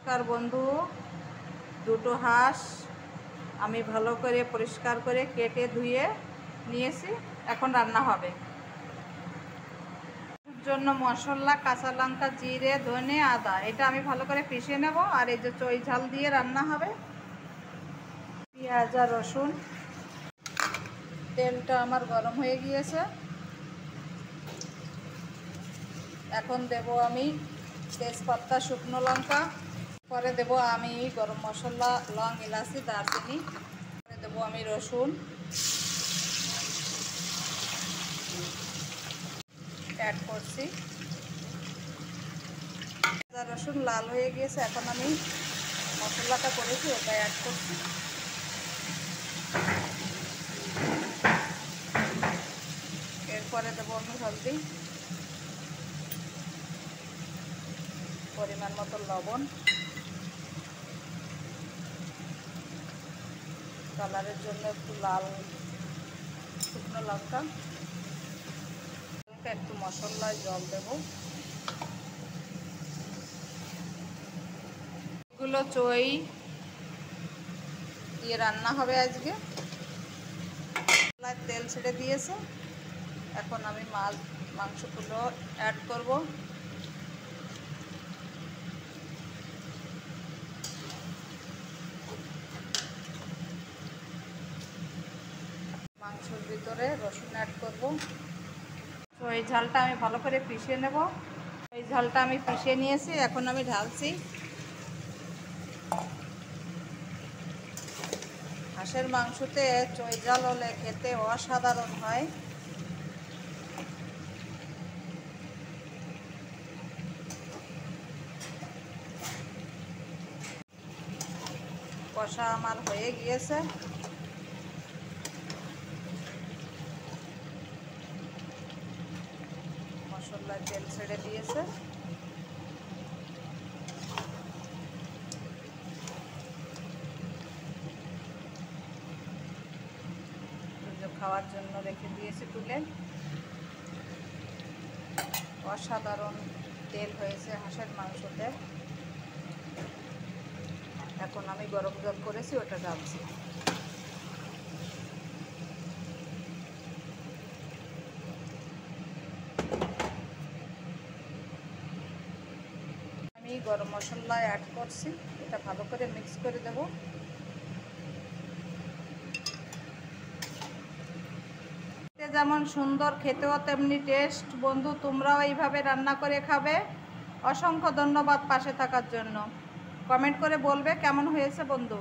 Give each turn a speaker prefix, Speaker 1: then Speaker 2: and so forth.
Speaker 1: নমস্কার বন্ধু, দুটো হাঁস আমি ভালো করে পরিষ্কার করে কেটে ধুয়ে নিয়েছি। এখন রান্না হবে। এর জন্য মশলা, কাঁচা লঙ্কা, জিরে, ধনে, আদা এটা আমি ভালো করে পিষে নেব। আর এই যে চই ঝাল দিয়ে রান্না হবে। পেঁয়াজ আর রসুন। তেলটা আমার গরম হয়ে গিয়েছে। এখন দেব আমি তেজপাতা, শুকনো লঙ্কা, পরে দেব আমি গরম মশলা, লং, এলাচি, দারচিনি, পরে দেব আমি রসুন অ্যাড করছি। রসুন লাল হয়ে গিয়েছে, এখন আমি মশলাটা করেছি ওটা অ্যাড করছি। এরপরে দেবো আমি হলদি, পরিমাণ মতো লবণ, কালারের জন্য একটু লাল শুকনো লঙ্কা, একটু মশলায় জল দেব। এগুলো চই দিয়ে রান্না হবে আজকে। তেল ছেড়ে দিয়েছে, এখন আমি মাংসগুলো অ্যাড করব। মাংসের ভিতরে রসুন অ্যাড করব। তো এই ঝালটা আমি ভালো করে পিষে নেব। এই ঝালটা আমি পিষে নিয়েছি, এখন আমি ঢালছি। হাঁসের মাংসতে চই ঝাল হলে খেতে অসাধারণ হয়। কষা আমার হয়ে গিয়েছে। মশলার তেল ছেড়ে দিয়েছে। খাওয়ার জন্য রেখে দিয়েছি তুলে। অসাধারণ তেল হয়েছে হাঁসের মাংসতে। এখন আমি গরম জল করেছি, ওটা ঢালছি। আমি গরম মশলা অ্যাড করছি, এটা ভালো করে মিক্স করে দেব। যেমন সুন্দর, খেতেও তেমনি টেস্ট। বন্ধু, তোমরাও এইভাবে রান্না করে খাবে। অসংখ্য ধন্যবাদ পাশে থাকার জন্য। কমেন্ট করে বলবে কেমন হয়েছে বন্ধু।